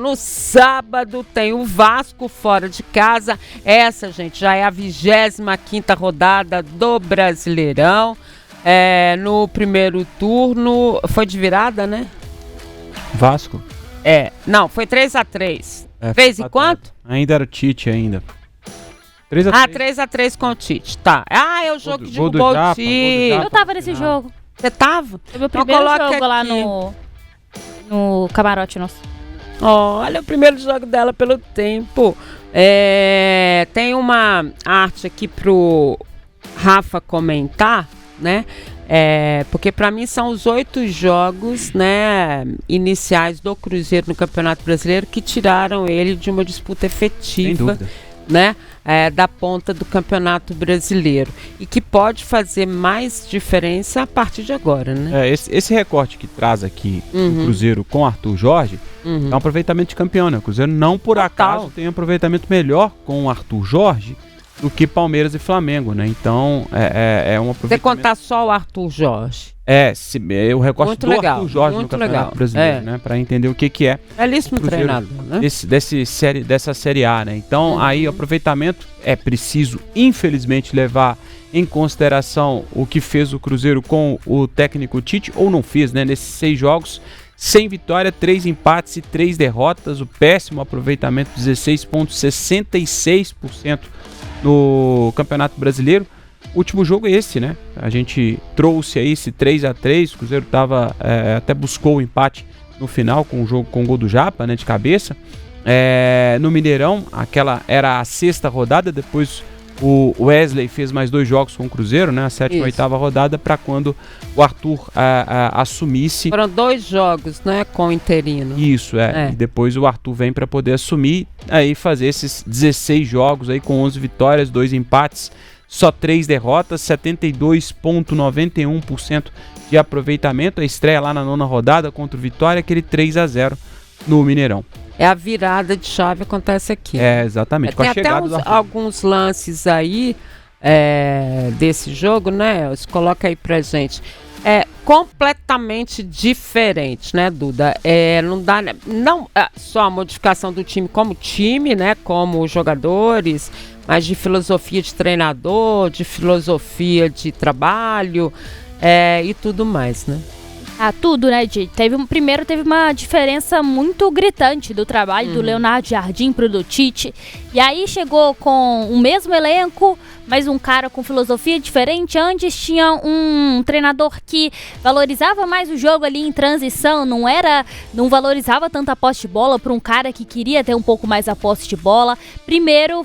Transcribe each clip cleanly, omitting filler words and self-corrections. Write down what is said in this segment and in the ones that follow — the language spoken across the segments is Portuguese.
No sábado tem o Vasco fora de casa. Essa, gente, já é a 25ª rodada do Brasileirão. No primeiro turno, foi de virada, né? Vasco? Não, foi 3-3. Fez em quanto? Ainda era o Tite ainda. 3-3 com o Tite, tá. É o jogo que derrubou o Tite. Eu tava nesse jogo. Você tava? Foi meu primeiro jogo lá no camarote nosso. Olha o primeiro jogo dela pelo tempo. Tem uma arte aqui pro Rafa comentar, né? Porque para mim são os 8 jogos, né, iniciais do Cruzeiro no Campeonato Brasileiro que tiraram ele de uma disputa efetiva, né, da ponta do Campeonato Brasileiro e que pode fazer mais diferença a partir de agora, né? Esse recorte que traz aqui o Cruzeiro com Arthur Jorge é um aproveitamento de campeão, né? O Cruzeiro não por acaso tem um aproveitamento melhor com o Arthur Jorge do que Palmeiras e Flamengo, né? Então, é um aproveitamento... Você contar só o Arthur Jorge. O recorte muito do legal, Arthur Jorge no Campeonato Brasileiro, né? Para entender o que é. Belíssimo treinador, né? Dessa Série A, né? Então, aí o aproveitamento é preciso, infelizmente, levar em consideração o que fez o Cruzeiro com o técnico Tite, ou não fez, né? Nesses 6 jogos, sem vitória, 3 empates e 3 derrotas, o péssimo aproveitamento, 16,66% no Campeonato Brasileiro. O último jogo é esse, né? A gente trouxe aí esse 3-3, o Cruzeiro até buscou o empate no final com o jogo com o gol do Japa, né, de cabeça. No Mineirão, aquela era a 6ª rodada, depois o Wesley fez mais 2 jogos com o Cruzeiro, né? A 7ª e 8ª rodada, para quando o Arthur assumisse. Foram 2 jogos, né? Com o interino. Isso, E depois o Arthur vem para poder assumir, aí fazer esses 16 jogos aí com 11 vitórias, 2 empates, só 3 derrotas, 72,91% de aproveitamento. A estreia lá na 9ª rodada contra o Vitória, aquele 3-0 no Mineirão. A virada de chave acontece aqui. Exatamente. Tem até alguns lances aí desse jogo, né? Você coloca aí pra gente. Completamente diferente, né, Duda? Não dá não só a modificação do time como time, né? Como jogadores, mas de filosofia de treinador, de filosofia de trabalho e tudo mais, né? Tudo, né, Di? Primeiro teve uma diferença muito gritante do trabalho do Leonardo Jardim pro do Tite. E aí chegou com o mesmo elenco, mas um cara com filosofia diferente. Antes tinha um treinador que valorizava mais o jogo ali em transição, não valorizava tanto a posse de bola para um cara que queria ter um pouco mais a posse de bola. Primeiro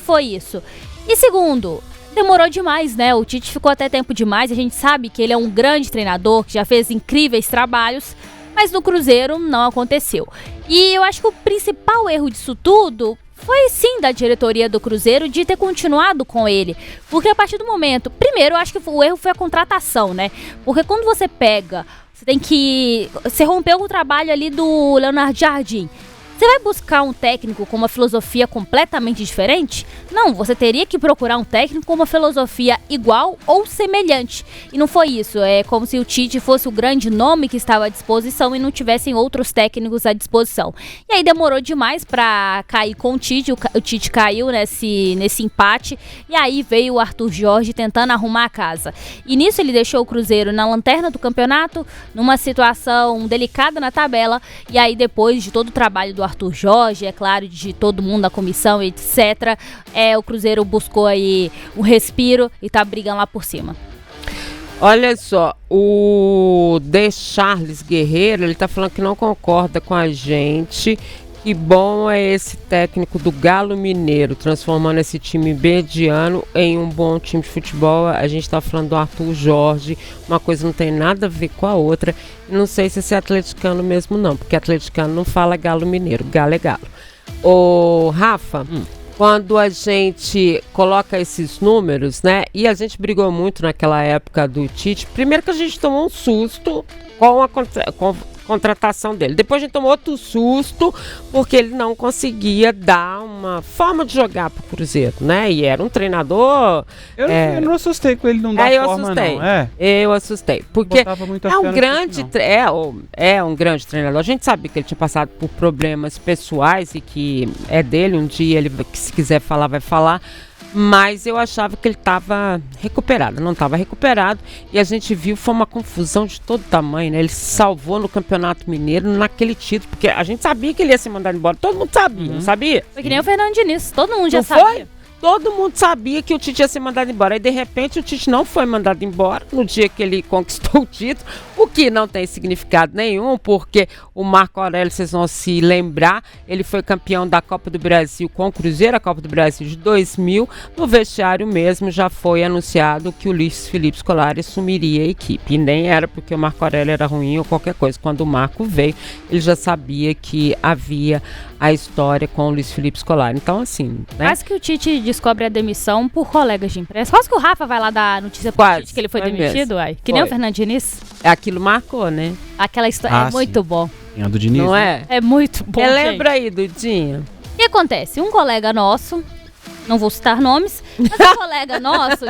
foi isso. E segundo, demorou demais, né? O Tite ficou até tempo demais. A gente sabe que ele é um grande treinador, que já fez incríveis trabalhos, mas no Cruzeiro não aconteceu. E eu acho que o principal erro disso tudo foi sim da diretoria do Cruzeiro de ter continuado com ele. Porque a partir do momento... Primeiro, eu acho que o erro foi a contratação, né? Porque quando você pega... Você rompeu o trabalho ali do Leonardo Jardim. Você vai buscar um técnico com uma filosofia completamente diferente? Não, você teria que procurar um técnico com uma filosofia igual ou semelhante. E não foi isso. É como se o Tite fosse o grande nome que estava à disposição e não tivessem outros técnicos à disposição. E aí demorou demais para cair com o Tite. O Tite caiu nesse empate. E aí veio o Arthur Jorge tentando arrumar a casa. E nisso ele deixou o Cruzeiro na lanterna do campeonato, numa situação delicada na tabela. E aí depois de todo o trabalho do Arthur Jorge, é claro, de todo mundo da comissão, etc. O Cruzeiro buscou aí um respiro e tá brigando lá por cima. Olha só, o De Charles Guerreiro, ele tá falando que não concorda com a gente. Que bom é esse técnico do Galo Mineiro, transformando esse time mediano em um bom time de futebol. A gente tá falando do Arthur Jorge, uma coisa não tem nada a ver com a outra. Não sei se esse é atleticano mesmo não, porque atleticano não fala Galo Mineiro, Galo é Galo. Ô Rafa, quando a gente coloca esses números, né, e a gente brigou muito naquela época do Tite, primeiro que a gente tomou um susto com contratação dele. Depois a gente tomou outro susto, porque ele não conseguia dar uma forma de jogar pro Cruzeiro, né? E era um treinador... Eu não assustei com ele não dar forma, não. Eu assustei. Porque é um grande treinador. A gente sabia que ele tinha passado por problemas pessoais e que é dele. Um dia ele, se quiser falar, vai falar. Mas eu achava que ele estava recuperado, não estava recuperado, e a gente viu, foi uma confusão de todo tamanho, né? Ele se salvou no Campeonato Mineiro naquele título, porque a gente sabia que ele ia ser mandado embora, todo mundo sabia, não sabia? Foi que nem o Fernando Diniz, todo mundo já sabia. Foi? Todo mundo sabia que o Tite ia ser mandado embora. E de repente o Tite não foi mandado embora no dia que ele conquistou o título, o que não tem significado nenhum, porque o Marco Aurélio, vocês vão se lembrar, ele foi campeão da Copa do Brasil com o Cruzeiro, a Copa do Brasil de 2000. No vestiário mesmo já foi anunciado que o Luiz Felipe Scolari assumiria a equipe. E nem era porque o Marco Aurélio era ruim ou qualquer coisa. Quando o Marco veio, ele já sabia que havia a história com o Luiz Felipe Scolari. Então, assim, né? Quase que o Tite descobre a demissão por colegas de imprensa. Quase que o Rafa vai lá dar notícia pro Tite que ele foi demitido, uai. Que nem o Fernando Diniz. Aquilo marcou, né? Aquela história é muito bom. A do Diniz, não é? É muito bom, lembra aí, Dudinha? O que acontece? Um colega nosso, não vou citar nomes, mas um colega nosso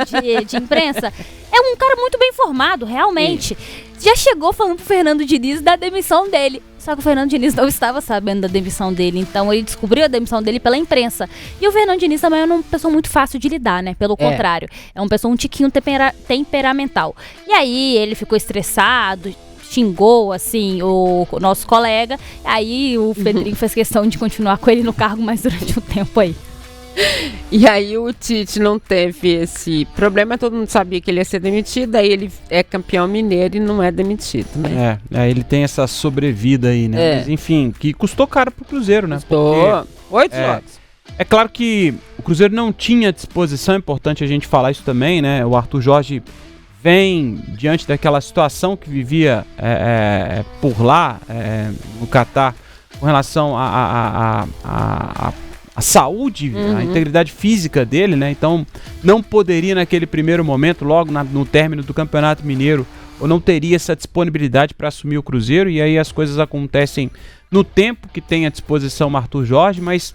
de imprensa é um cara muito bem informado, realmente. Já chegou falando pro Fernando Diniz da demissão dele. Só que o Fernando Diniz não estava sabendo da demissão dele, então ele descobriu a demissão dele pela imprensa. E o Fernando Diniz também é uma pessoa muito fácil de lidar, né? Pelo contrário, é uma pessoa um tiquinho temperamental. E aí ele ficou estressado, xingou, assim, o nosso colega. Aí o Pedrinho fez questão de continuar com ele no cargo mais durante um tempo aí. E aí o Tite não teve esse problema, todo mundo sabia que ele ia ser demitido, aí ele é campeão mineiro e não é demitido, né? Ele tem essa sobrevida aí, né? Mas enfim, que custou caro pro Cruzeiro, né? Custou 8 jogos. É claro que o Cruzeiro não tinha disposição, é importante a gente falar isso também, né? O Arthur Jorge vem diante daquela situação que vivia por lá, no Catar, com relação a saúde, a integridade física dele, né? Então não poderia naquele primeiro momento, logo no término do Campeonato Mineiro, ou não teria essa disponibilidade para assumir o Cruzeiro, e aí as coisas acontecem no tempo que tem à disposição o Arthur Jorge, mas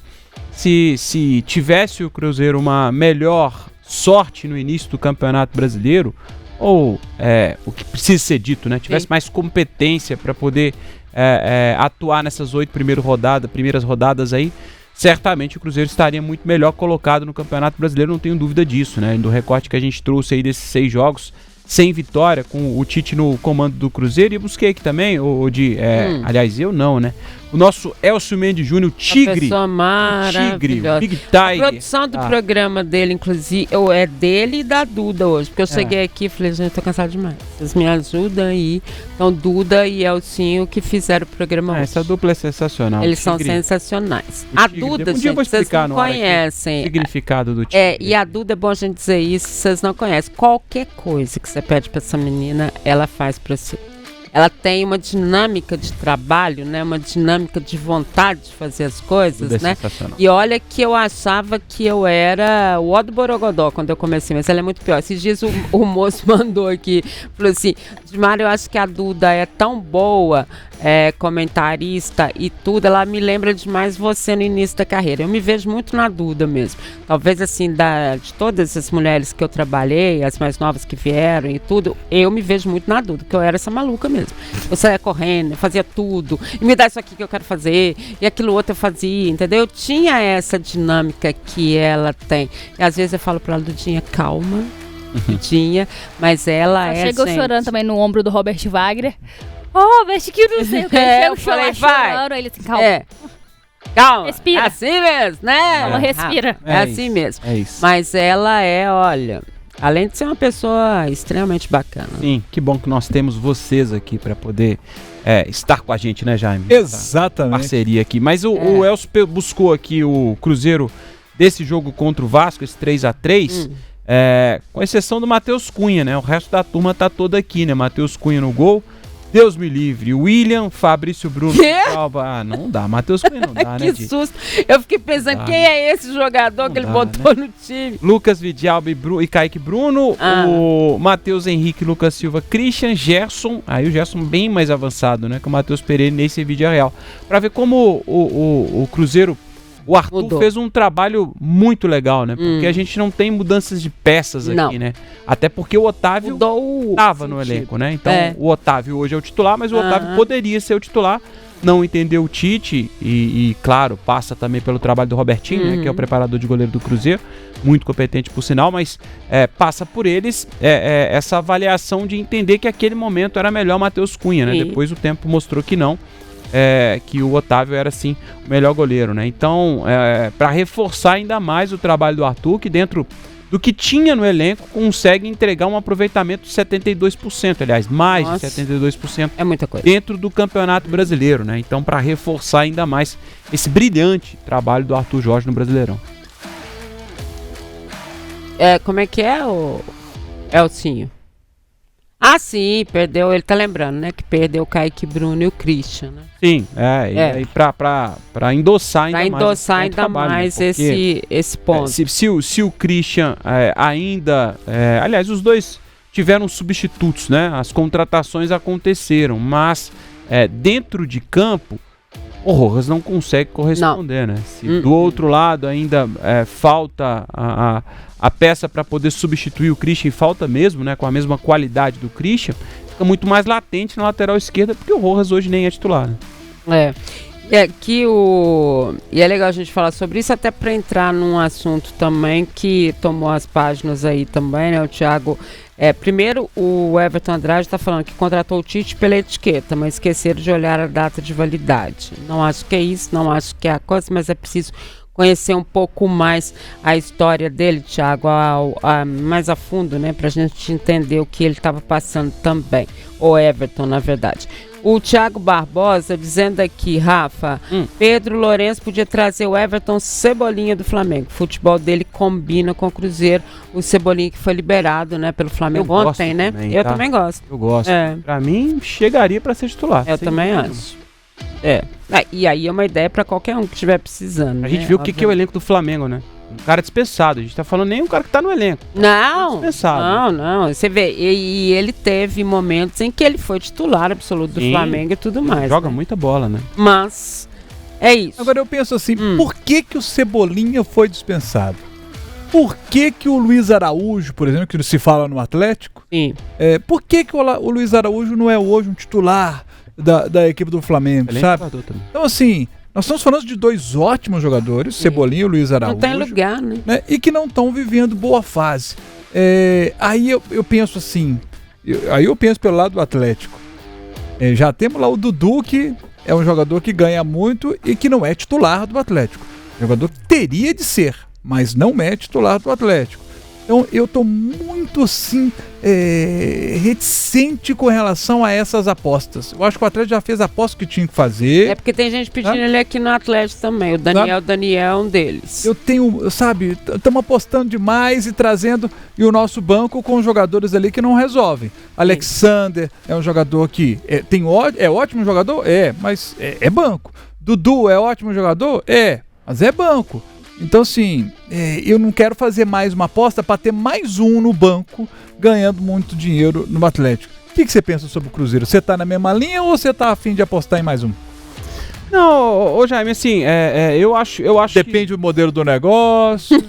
se tivesse o Cruzeiro uma melhor sorte no início do Campeonato Brasileiro, ou o que precisa ser dito, né? Tivesse mais competência para poder atuar nessas 8 primeiras rodadas aí, certamente o Cruzeiro estaria muito melhor colocado no Campeonato Brasileiro, não tenho dúvida disso, né? Do recorte que a gente trouxe aí desses 6 jogos, sem vitória, com o Tite no comando do Cruzeiro, e eu busquei aqui também, aliás, eu não, né? O nosso Elcio Mendes Júnior, Tigre. Pessoa maravilhosa. Big Tiger. A produção do programa dele, inclusive, é dele e da Duda hoje. Porque eu cheguei aqui e falei, gente, tô cansado demais. Vocês me ajudam aí. Então, Duda e Elcinho que fizeram o programa hoje. Essa dupla é sensacional. Eles são sensacionais. A Duda, gente, vocês não conhecem. O significado do Tigre. E a Duda, é bom a gente dizer isso, vocês não conhecem. Qualquer coisa que você pede pra essa menina, ela faz pra você. Ela tem uma dinâmica de trabalho, né? Uma dinâmica de vontade de fazer as coisas, né? E olha que eu achava que eu era o ó do Borogodó quando eu comecei, mas ela é muito pior. Esses dias o moço mandou aqui, falou assim, Dimar, eu acho que a Duda é tão boa, comentarista e tudo, ela me lembra demais você no início da carreira. Eu me vejo muito na Duda mesmo. Talvez assim, de todas as mulheres que eu trabalhei, as mais novas que vieram e tudo, eu me vejo muito na Duda, porque eu era essa maluca mesmo. Eu saía correndo, eu fazia tudo, e me dá isso aqui que eu quero fazer, e aquilo outro eu fazia, entendeu? Eu tinha essa dinâmica que ela tem. E às vezes eu falo pra ela, Dudinha, calma, Dudinha, mas ela chegou gente... chorando também no ombro do Robert Wagner. Robert, que não sei o que, eu falei, chorando, ele assim, calma. Calma, respira. É assim mesmo, né? Calma, respira. É assim mesmo. É isso. Mas ela olha... Além de ser uma pessoa extremamente bacana. Sim, que bom que nós temos vocês aqui para poder estar com a gente, né, Jaime? Exatamente. Parceria aqui. Mas o Elcio buscou aqui o Cruzeiro desse jogo contra o Vasco, esse 3-3, com exceção do Matheus Cunha, né? O resto da turma tá toda aqui, né? Matheus Cunha no gol, Deus me livre. William, Fabrício Bruno. Quê? Ah, não dá. Matheus Cunha não dá, né? Que susto. Eu fiquei pensando, quem é esse jogador Não que ele dá, botou no time? Lucas Vidalba e Kaique Bruno. O Matheus Henrique, Lucas Silva, Christian, Gerson. Aí o Gerson bem mais avançado, né? Que o Matheus Pereira nesse vídeo real. Pra ver como o Cruzeiro... O Arthur Mudou. fez um trabalho muito legal, né? Porque a gente não tem mudanças de peças aqui, né? Até porque o Otávio estava no elenco, né? Então o Otávio hoje é o titular, mas o Otávio poderia ser o titular. Não entendeu o Tite e claro, passa também pelo trabalho do Robertinho, né? Que é o preparador de goleiro do Cruzeiro. Muito competente, por sinal, mas passa por eles essa avaliação de entender que aquele momento era melhor o Matheus Cunha, né? Depois o tempo mostrou que não. Que o Otávio era sim o melhor goleiro, né? Então, para reforçar ainda mais o trabalho do Arthur, que dentro do que tinha no elenco, consegue entregar um aproveitamento de 72%, aliás, mais de 72%. É muita coisa. Dentro do Campeonato Brasileiro, né? Então, para reforçar ainda mais esse brilhante trabalho do Arthur Jorge no Brasileirão. Como é que é, o Elcinho? Ah, sim, perdeu, ele tá lembrando, né, que perdeu o Kaique Bruno e o Christian, né? Sim, e aí pra endossar ainda mais. Pra endossar ainda trabalho, mais, né? esse ponto. Se o Christian ainda... aliás, os dois tiveram substitutos, né? As contratações aconteceram, mas dentro de campo, o Rojas não consegue corresponder, né? Se do outro lado ainda falta a peça para poder substituir o Christian, e falta mesmo, né? Com a mesma qualidade do Christian, fica muito mais latente na lateral esquerda, porque o Rojas hoje nem é titular, né? E é legal a gente falar sobre isso, até para entrar num assunto também que tomou as páginas aí também, né? O Thiago... primeiro, o Everton Andrade está falando que contratou o Tite pela etiqueta, mas esqueceram de olhar a data de validade. Não acho que é isso, não acho que é a coisa, mas é preciso conhecer um pouco mais a história dele, Thiago, mais a fundo, né, pra gente entender o que ele estava passando também, o Everton, na verdade. O Thiago Barbosa dizendo aqui, Rafa, Pedro Lourenço podia trazer o Everton Cebolinha do Flamengo. O futebol dele combina com o Cruzeiro. O Cebolinha que foi liberado, né, pelo Flamengo ontem, né? Também, eu também gosto. Eu gosto. Pra mim, chegaria pra ser titular. Eu também acho. E aí é uma ideia pra qualquer um que estiver precisando. A gente viu o que é o elenco do Flamengo, né? Um cara dispensado. A gente tá falando nem um cara que tá no elenco. Não. Você vê, e ele teve momentos em que ele foi titular absoluto do Flamengo e tudo mais. Joga muita bola, né? Mas é isso. Agora eu penso assim, por que o Cebolinha foi dispensado? Por que o Luiz Araújo, por exemplo, que se fala no Atlético, por que o Luiz Araújo não é hoje um titular da equipe do Flamengo, sabe? Então assim... Nós estamos falando de dois ótimos jogadores, Cebolinha e Luiz Araújo. Não tem lugar, né? E que não estão vivendo boa fase. Aí eu penso assim, aí eu penso pelo lado do Atlético. Já temos lá o Dudu, que é um jogador que ganha muito e que não é titular do Atlético. Jogador que teria de ser, mas não é titular do Atlético. Então eu estou muito assim reticente com relação a essas apostas. Eu acho que o Atlético já fez a aposta que tinha que fazer. É porque tem gente pedindo ele aqui no Atlético também. O Daniel é um deles. Eu tenho, sabe, estamos apostando demais e trazendo, e o nosso banco com jogadores ali que não resolvem. Alexander é um jogador que é ótimo jogador? Mas é banco. Dudu é ótimo jogador? Mas é banco. Então, assim, eu não quero fazer mais uma aposta para ter mais um no banco ganhando muito dinheiro no Atlético. O que você pensa sobre o Cruzeiro? Você tá na mesma linha ou você tá a fim de apostar em mais um? Não, Jaime, assim, eu acho Depende do modelo do negócio.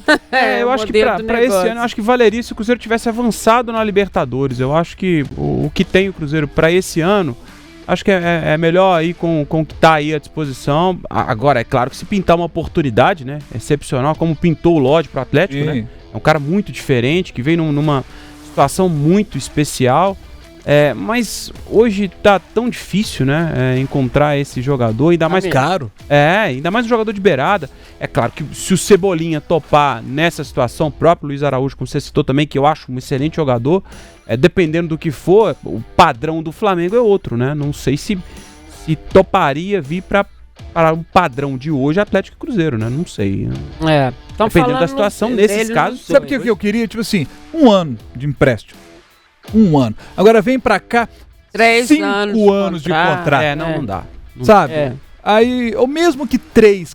Eu acho que pra esse ano, eu acho que valeria se o Cruzeiro tivesse avançado na Libertadores. Eu acho que o que tem o Cruzeiro pra esse ano, acho que é melhor ir com o que tá aí à disposição. Agora, é claro que se pintar uma oportunidade, né, excepcional, como pintou o Lodge pro Atlético, né? É um cara muito diferente, que vem numa situação muito especial. Mas hoje tá tão difícil, né, encontrar esse jogador, ainda mais caro. Ainda mais um jogador de beirada. É claro que se o Cebolinha topar nessa situação, o próprio Luiz Araújo, como você citou também, que eu acho um excelente jogador, dependendo do que for, o padrão do Flamengo é outro, né? Não sei se toparia vir para o padrão de hoje Atlético e Cruzeiro, né? Não sei. Dependendo da situação, nesses casos... Sabe o que eu queria? Tipo assim, 1 ano de empréstimo. 1 ano. Agora vem pra cá, 3 anos de contrato. Não dá. Sabe? É. Aí, ou mesmo que 3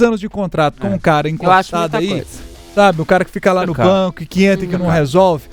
anos de contrato com um cara Eu acho encostado muita aí, coisa. sabe? O cara que fica lá no Cara. banco e que entra e que não resolve.